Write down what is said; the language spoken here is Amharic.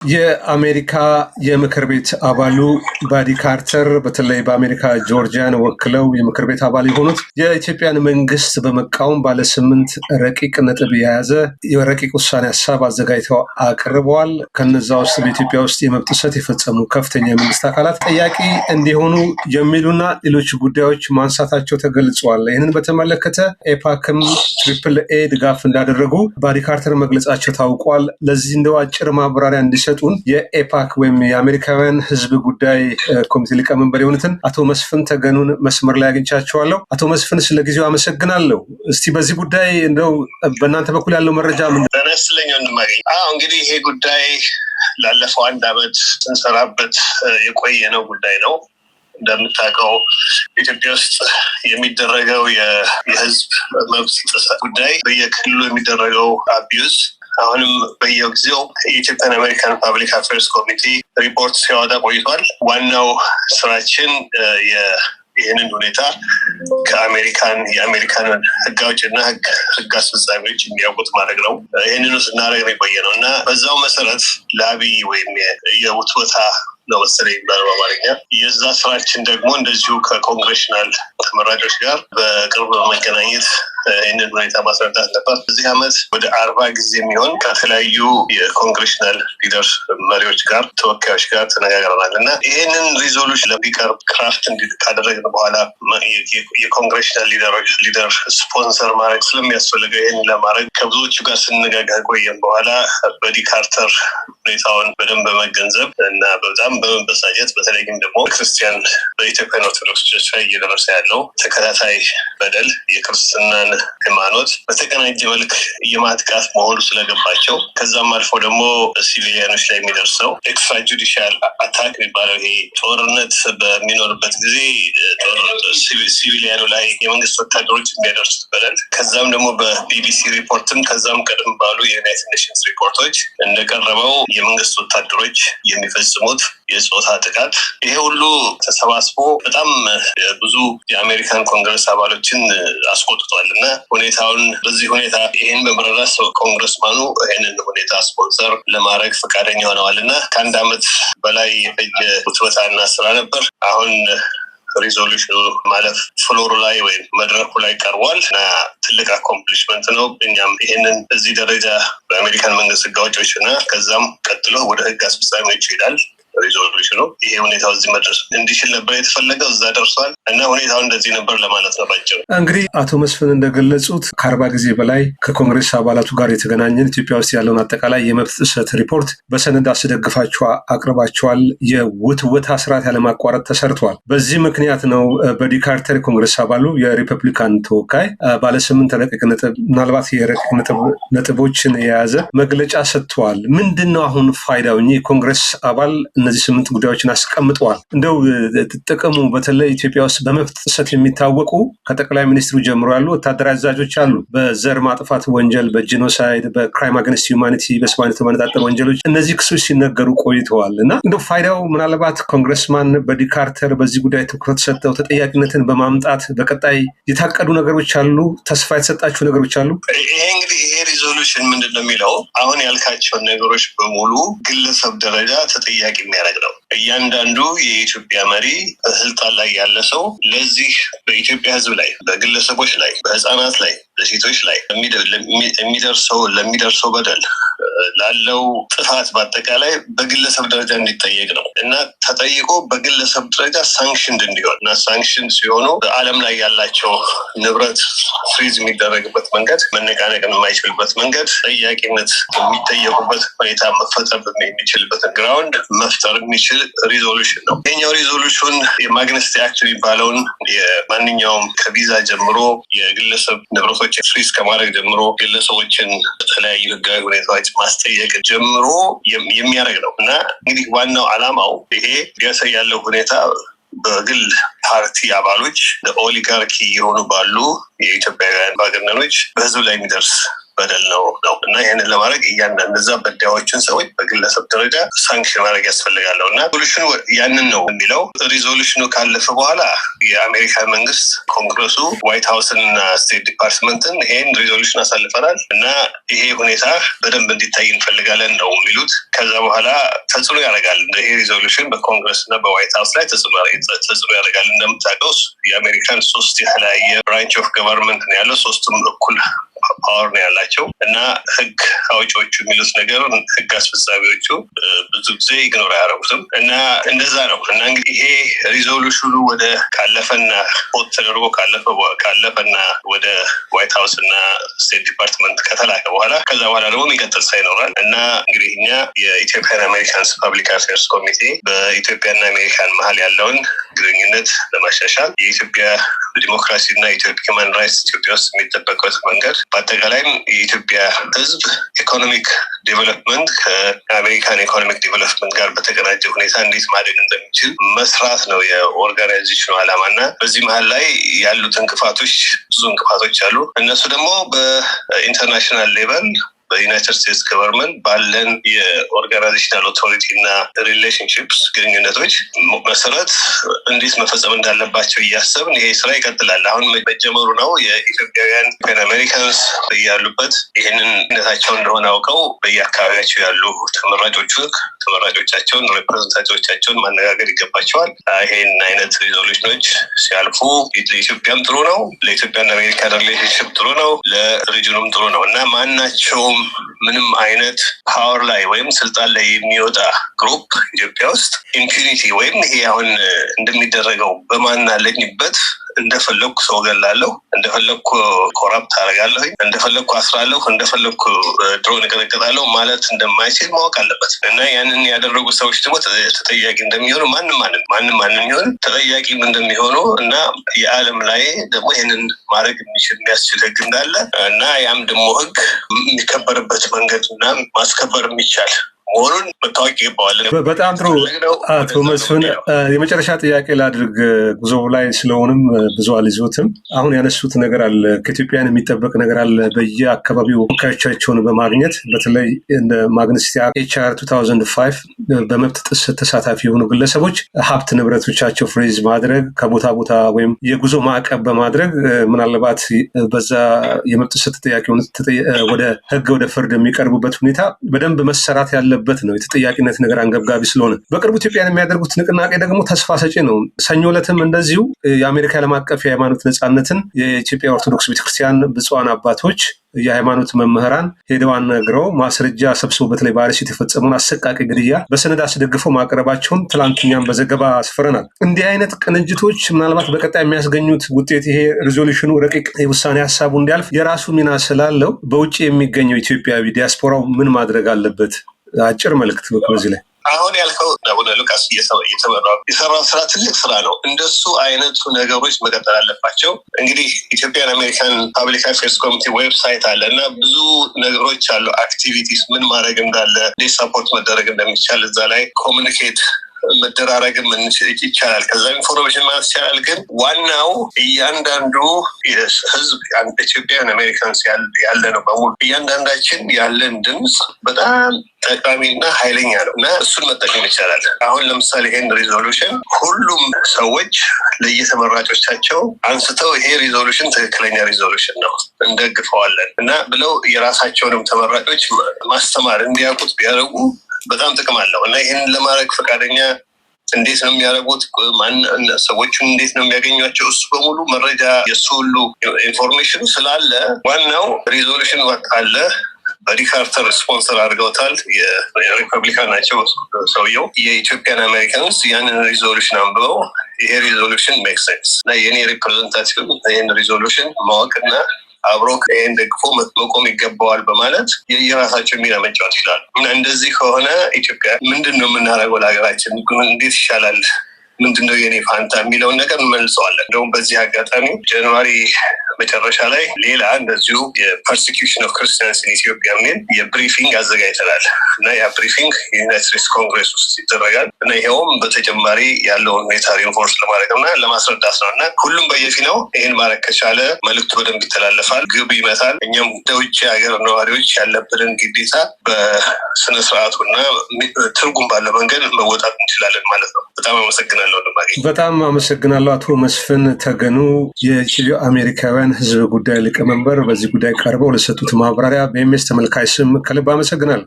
የአሜሪካ የምክር ቤት አባሉ ባዲ ካርተር በተለይ በአሜሪካ ጆርጂያን ወክለው የምክር ቤት አባል የሆኑት የኢትዮጵያን መንግስት በመቃወም ባለ 8 ረቂቅ ነጥብ የያዘ የረቂቅ ውሳኔ ሀሳብ አዘጋጅተው አቅርበዋል። ከነዛ ውስጥ በኢትዮጵያ ውስጥ የመብት ጥሰት የፈጸሙ ከፍተኛ የመንግስት አካላት ተጠያቂ እንዲሆኑ የሚሉና ሌሎች ጉዳዮች ማንሳታቸው ተገልጿል። ይህንን በተመለከተ ኤፓክም ትሪፕል ኤ ድጋፍ እንዳደረጉ ባዲ ካርተር መግለጻቸው ታውቋል። ለዚህ እንደው አጭር ማብራሪያ እንዲሰጡን የኤፓክ ወይም የአሜሪካውያን ህዝብ ጉዳይ ኮሚቴ ሊቀመንበር የሆኑትን አቶ መስፍን ተገኑን መስመር ላይ አግኝቻቸዋለሁ። አቶ መስፍን ስለ ጊዜው አመሰግናለሁ። እስቲ በዚህ ጉዳይ እንደው በእናንተ በኩል ያለው መረጃ ምንድን ነው? እንግዲህ ይሄ ጉዳይ ላለፈው 1 ዓመት ስንሰራበት የቆየ ነው ጉዳይ ነው። እንደምታውቀው ኢትዮጵያ ውስጥ የሚደረገው የህዝብ መብት ጥሰት ጉዳይ በየክልሉ የሚደረገው አቢዩዝ አሁንም በየጊዜው የኢትዮጵያን አሜሪካን ፐብሊክ አፌርስ ኮሚቴ ሪፖርት ሲያወጣ ቆይቷል። ዋናው ስራችን ይህንን ሁኔታ የአሜሪካንን ህግ አውጭና ህግ አስፈጻሚዎች የሚያውቁት ማድረግ ነው። ይህንን ስናደርግ ነው የቆየ ነው እና በዛው መሰረት ለአብይ ወይም የውትወታ ነው መሰለኝ የሚባለው በአማርኛ የዛ ስራችን ደግሞ እንደዚሁ ከኮንግሬሽናል ተመራጮች ጋር በቅርብ በመገናኘት ይህንን ሁኔታ ማስረዳት ነበር። በዚህ ዓመት ወደ 40 ጊዜ የሚሆን ከተለያዩ የኮንግሬሽናል ሊደር መሪዎች ጋር ተወካዮች ጋር ተነጋግረናል እና ይህንን ሪዞሉሽን ለሚቀርብ ክራፍት ካደረግን በኋላ የኮንግሬሽናል ሊደር ስፖንሰር ማድረግ ስለሚያስፈልገው ይህን ለማድረግ ከብዙዎቹ ጋር ስንነጋገር ቆየን። በኋላ ባዲ ካርተር ሁኔታውን በደንብ በመገንዘብ እና በጣም በመበሳጨት በተለይም ደግሞ ክርስቲያን በኢትዮጵያ ኦርቶዶክስ ቸርች ላይ እየደረሰ ያለው ተከታታይ በደል የክርስትናን ሃይማኖት በተቀናጀ መልክ የማጥቃት መሆኑ ስለገባቸው ከዛም አልፎ ደግሞ ሲቪሊያኖች ላይ የሚደርሰው ኤክስትራ ጁዲሻል አታክ የሚባለው ይሄ ጦርነት በሚኖርበት ጊዜ ሲቪሊያኑ ላይ የመንግስት ወታደሮች የሚያደርሱት በደል ከዛም ደግሞ በቢቢሲ ሪፖርትም ከዛም ቀደም ባሉ የዩናይትድ ኔሽንስ ሪፖርቶች እንደቀረበው የመንግስት ወታደሮች የሚፈጽሙት የጾታ ጥቃት ይሄ ሁሉ ተሰባስቦ በጣም ብዙ የአሜሪካን ኮንግረስ አባሎችን አስቆጥቷል እና ሁኔታውን በዚህ ሁኔታ ይህን በመረዳት ኮንግረስማኑ ይህንን ሁኔታ ስፖንሰር ለማድረግ ፈቃደኛ ሆነዋል እና ከ1 ዓመት በላይ የፈጀ ውትወታና ስራ ነበር። አሁን ሪዞሉሽኑ ማለፍ ፍሎሩ ላይ ወይም መድረኩ ላይ ቀርቧል እና ትልቅ አኮምፕሊሽመንት ነው። እኛም ይህንን እዚህ ደረጃ በአሜሪካን መንግስት ህግ አውጪዎች እና ከዛም ቀጥሎ ወደ ህግ አስፈጻሚዎች ይሄዳል ሪዞሉሽኑ። ይሄ ሁኔታው እዚህ መድረስ እንዲችል ነበር የተፈለገው፣ እዛ ደርሷል እና ሁኔታው እንደዚህ ነበር ለማለት ነው ባጭሩ። እንግዲህ አቶ መስፍን እንደገለጹት ከ40 ጊዜ በላይ ከኮንግሬስ አባላቱ ጋር የተገናኘን ኢትዮጵያ ውስጥ ያለውን አጠቃላይ የመብት ጥሰት ሪፖርት በሰነድ አስደግፋችሁ አቅርባችኋል። የውትወታ ስርዓት ያለማቋረጥ ተሰርቷል። በዚህ ምክንያት ነው ባዲ ካርተር ኮንግሬስ አባሉ የሪፐብሊካን ተወካይ ባለ 8 ረቂቅ ነጥብ ምናልባት የረቂቅ ነጥቦችን የያዘ መግለጫ ሰጥተዋል። ምንድን ነው አሁን ፋይዳው? ኮንግሬስ አባል እነዚህ 8 ጉዳዮችን አስቀምጠዋል። እንደው ጥቅሙ በተለይ ኢትዮጵያ ውስጥ በመብት ጥሰት የሚታወቁ ከጠቅላይ ሚኒስትሩ ጀምሮ ያሉ ወታደራዊ አዛዦች አሉ። በዘር ማጥፋት ወንጀል፣ በጂኖሳይድ፣ በክራይም አገንስት ሂውማኒቲ፣ በሰብአዊነት በመነጣጠር ወንጀሎች እነዚህ ክሶች ሲነገሩ ቆይተዋል እና እንደው ፋይዳው ምናልባት ኮንግረስማን ባዲ ካርተር በዚህ ጉዳይ ትኩረት ሰጥተው ተጠያቂነትን በማምጣት በቀጣይ የታቀዱ ነገሮች አሉ፣ ተስፋ የተሰጣቸው ነገሮች አሉ። ይሄ ሪዞሉሽን ምንድን ነው የሚለው አሁን ያልካቸውን ነገሮች በሙሉ ግለሰብ ደረጃ ተጠያቂ የሚያደርግ ነው። እያንዳንዱ የኢትዮጵያ መሪ በስልጣን ላይ ያለ ሰው ለዚህ በኢትዮጵያ ሕዝብ ላይ፣ በግለሰቦች ላይ፣ በህፃናት ላይ፣ በሴቶች ላይ ለሚደርሰው በደል ላለው ጥፋት በአጠቃላይ በግለሰብ ደረጃ እንዲጠየቅ ነው እና ተጠይቆ በግለሰብ ደረጃ ሳንክሽንድ እንዲሆን እና ሳንክሽን ሲሆኑ በዓለም ላይ ያላቸው ንብረት ፍሪዝ የሚደረግበት መንገድ፣ መነቃነቅ የማይችልበት መንገድ፣ ጠያቂነት የሚጠየቁበት ሁኔታ መፈጠር የሚችልበት ግራውንድ መፍጠር የሚችል ሪዞሉሽን ነው። ይሄኛው ሪዞሉሽን የማግነስቲ አክት የሚባለውን የማንኛውም ከቪዛ ጀምሮ የግለሰብ ንብረቶች ፍሪዝ ከማድረግ ጀምሮ ግለሰቦችን በተለያዩ ህጋዊ ሁኔታዎች ማስጠየቅ ጀምሮ የሚያደርግ ነው እና እንግዲህ ዋናው ዓላማው ይሄ ሊያሳይ ያለው ሁኔታ በግል ፓርቲ አባሎች ኦሊጋርኪ የሆኑ ባሉ የኢትዮጵያውያን ባገነኖች በህዝብ ላይ የሚደርስ በደል ነው እና ይሄንን ለማድረግ እያንዳንዱ እዛ በዳዮችን ሰዎች በግለሰብ ደረጃ ሳንክሽን ማድረግ ያስፈልጋል እና ሪዞሉሽኑ ያንን ነው የሚለው። ሪዞሉሽኑ ካለፈ በኋላ የአሜሪካ መንግስት ኮንግረሱ ዋይት ሃውስና ስቴት ዲፓርትመንትን ይሄን ሪዞሉሽን አሳልፈናል እና ይሄ ሁኔታ በደንብ እንዲታይ እንፈልጋለን ነው የሚሉት። ከዛ በኋላ ተጽዕኖ ያደርጋል ይሄ ሪዞሉሽን በኮንግረስና በዋይት ሃውስ ላይ ተጽዕኖ ያደርጋል። እንደምታውቀው የአሜሪካን 3 የተለያየ ብራንች ኦፍ ገቨርንመንት ነው ያለው። 3ቱም እኩል ፓወር ነው ያላቸው እና ህግ አውጪዎቹ የሚሉት ነገር ህግ አስፈጻሚዎቹ ብዙ ጊዜ ኢግኖር አያደርጉትም እና እንደዛ ነው እና እንግዲህ ይሄ ሪዞሉሽኑ ወደ ካለፈና ፖት ተደርጎ ካለፈና ወደ ዋይት ሃውስ እና ስቴት ዲፓርትመንት ከተላከ በኋላ ከዛ በኋላ ደግሞ የሚቀጥል ሳይኖራል እና እንግዲህ እኛ የኢትዮጵያን አሜሪካንስ ፐብሊክ አፌርስ ኮሚቴ በኢትዮጵያና አሜሪካን መሀል ያለውን ግንኙነት ለማሻሻል የኢትዮጵያ ዲሞክራሲና የኢትዮጵያ ሁማን ራይትስ ኢትዮጵያ ውስጥ የሚጠበቅበት መንገድ በአጠቃላይም የኢትዮጵያ ህዝብ ኢኮኖሚክ ዴቨሎፕመንት ከአሜሪካን ኢኮኖሚክ ዴቨሎፕመንት ጋር በተቀናጀ ሁኔታ እንዴት ማደግ እንደሚችል መስራት ነው የኦርጋናይዜሽኑ ዓላማና በዚህ መሀል ላይ ያሉት እንቅፋቶች ብዙ እንቅፋቶች አሉ። እነሱ ደግሞ በኢንተርናሽናል ሌቨል በዩናይትድ ስቴትስ ገቨርንመንት ባለን የኦርጋናይዜሽናል ኦቶሪቲ እና ሪሌሽንሽፕስ ግንኙነቶች መሰረት እንዴት መፈጸም እንዳለባቸው እያሰብን ይሄ ስራ ይቀጥላል። አሁን መጀመሩ ነው። የኢትዮጵያውያን ፓን አሜሪካንስ ያሉበት ይህንን ነታቸው እንደሆነ አውቀው በየአካባቢያቸው ያሉ ተመራጮቻቸውን ሪፕሬዘንታቲቮቻቸውን ማነጋገር ይገባቸዋል። ይሄን አይነት ሪዞሉሽኖች ሲያልፉ ለኢትዮጵያም ጥሩ ነው፣ ለኢትዮጵያና አሜሪካን ሪሌሽንሽፕ ጥሩ ነው፣ ለሪጅኑም ጥሩ ነው እና ማናቸውም ምንም አይነት ፓወር ላይ ወይም ስልጣን ላይ የሚወጣ ግሩፕ ኢትዮጵያ ውስጥ ኢምፒዩኒቲ ወይም ይሄ አሁን እንደሚደረገው በማናለኝበት እንደፈለኩ ሰው ገላለሁ፣ እንደፈለኩ ኮራፕት አደርጋለሁ፣ እንደፈለኩ አስራለሁ፣ እንደፈለኩ ድሮን እቀጠቅጣለሁ ማለት እንደማይችል ማወቅ አለበት እና ያንን ያደረጉ ሰዎች ደግሞ ተጠያቂ እንደሚሆኑ ማንም ይሆን ተጠያቂ እንደሚሆኑ እና የዓለም ላይ ደግሞ ይሄንን ማድረግ የሚያስችል ህግ እንዳለ እና ያም ደግሞ ህግ የሚከበርበት መንገድ እና ማስከበር የሚቻል መሆኑን መታወቅ ይገባዋል። በጣም ጥሩ አቶ መስፍን፣ የመጨረሻ ጥያቄ ላድርግ። ጉዞ ላይ ስለሆንም ብዙ አልይዞትም። አሁን ያነሱት ነገር አለ፣ ከኢትዮጵያን የሚጠበቅ ነገር አለ። በየአካባቢው ወካዮቻቸውን በማግኘት በተለይ እንደ ማግነስቲያ HR 2005 በመብት ጥሰት ተሳታፊ የሆኑ ግለሰቦች ሀብት ንብረቶቻቸው ፍሪዝ ማድረግ ከቦታ ቦታ ወይም የጉዞ ማዕቀብ በማድረግ ምናልባት በዛ የመብት ጥሰት ተጠያቂ ወደ ህግ ወደ ፍርድ የሚቀርቡበት ሁኔታ በደንብ መሰራት ያለ በት ነው። የተጠያቂነት ነገር አንገብጋቢ ስለሆነ በቅርቡ ኢትዮጵያን የሚያደርጉት ንቅናቄ ደግሞ ተስፋ ሰጪ ነው። ሰኞ ዕለትም እንደዚሁ የአሜሪካ ዓለም አቀፍ የሃይማኖት ነጻነትን የኢትዮጵያ ኦርቶዶክስ ቤተክርስቲያን ብፁዓን አባቶች የሃይማኖት መምህራን ሄደው አነግረው ማስረጃ ሰብስበው በተለይ በአርሲ የተፈጸመውን አሰቃቂ ግድያ በሰነድ አስደግፈው ማቅረባቸውን ትላንትኛም በዘገባ አስፍረናል። እንዲህ አይነት ቅንጅቶች ምናልባት በቀጣይ የሚያስገኙት ውጤት ይሄ ሪዞሉሽኑ ረቂቅ የውሳኔ ሀሳቡ እንዲያልፍ የራሱ ሚና ስላለው በውጭ የሚገኘው ኢትዮጵያዊ ዲያስፖራው ምን ማድረግ አለበት? አጭር መልእክት በዚህ ላይ። አሁን ያልከው አቡነ ሉቃስ የሰራው ስራ ትልቅ ስራ ነው። እንደሱ አይነቱ ነገሮች መቀጠል አለባቸው። እንግዲህ ኢትዮጵያን አሜሪካን ፐብሊክ አፌርስ ኮሚቴ ዌብሳይት አለ እና ብዙ ነገሮች አሉ፣ አክቲቪቲስ ምን ማድረግ እንዳለ፣ እንዴት ሰፖርት መደረግ እንደሚቻል እዛ ላይ ኮሚኒኬት መደራረግም ይቻላል። ከዛ ኢንፎርሜሽን ማለት ይቻላል። ግን ዋናው እያንዳንዱ ህዝብ ኢትዮጵያን አሜሪካንስ ያለ ነው በሙሉ እያንዳንዳችን ያለን ድምፅ በጣም ጠቃሚና ኃይለኛ ነው እና እሱን መጠቀም ይቻላል። አሁን ለምሳሌ ይሄን ሪዞሉሽን ሁሉም ሰዎች ለየተመራጮቻቸው አንስተው ይሄ ሪዞሉሽን ትክክለኛ ሪዞሉሽን ነው እንደግፈዋለን እና ብለው የራሳቸውንም ተመራጮች ማስተማር እንዲያውቁት ቢያደርጉ በጣም ጥቅም አለው እና ይህንን ለማድረግ ፈቃደኛ እንዴት ነው የሚያደርጉት? ሰዎቹን እንዴት ነው የሚያገኟቸው? እሱ በሙሉ መረጃ የእሱ ሁሉ ኢንፎርሜሽኑ ስላለ ዋናው ሪዞሉሽን አለ። በሪካርተር ስፖንሰር አድርገውታል። የሪፐብሊካን ናቸው ሰውየው። የኢትዮጵያን አሜሪካንስ ያንን ሪዞሉሽን አንብበው ይሄ ሪዞሉሽን ሜክ ሴንስ እና የኔ ሪፕሬዘንታቲቭ ይህን ሪዞሉሽን ማወቅና አብሮ ይህን ደግፎ መቆም ይገባዋል በማለት የራሳቸው ሚና መጫወት ይችላሉ እና እንደዚህ ከሆነ ኢትዮጵያ ምንድን ነው የምናደርገው ለሀገራችን እንዴት ይሻላል ምንድነው የኔ ፋንታ የሚለውን ነገር እንመልሰዋለን። እንደውም በዚህ አጋጣሚ ጃንዋሪ መጨረሻ ላይ ሌላ እንደዚሁ የፐርሲኪዩሽን ኦፍ ክርስቲያንስ ኢን ኢትዮጵያ የሚል የብሪፊንግ አዘጋጅተናል እና ያ ብሪፊንግ የዩናይትድ ስቴትስ ኮንግሬስ ውስጥ ይደረጋል እና ይኸውም በተጨማሪ ያለውን ሁኔታ ሪንፎርስ ለማድረግ እና ለማስረዳት ነው እና ሁሉም በየፊናው ይህን ማድረግ ከቻለ መልዕክቱ በደንብ ይተላለፋል፣ ግብ ይመታል። እኛም ለውጭ ሀገር ነዋሪዎች ያለብንን ግዴታ በስነስርዓቱና ትርጉም ባለው መንገድ መወጣት እንችላለን ማለት ነው። በጣም አመሰግናለሁ። በጣም አመሰግናለሁ አቶ መስፍን ተገኑ የኢትዮ አሜሪካውያን ህዝብ ጉዳይ ሊቀመንበር፣ በዚህ ጉዳይ ቀርበው ለሰጡት ማብራሪያ በኤምኤስ ተመልካች ስም ከልብ አመሰግናለሁ።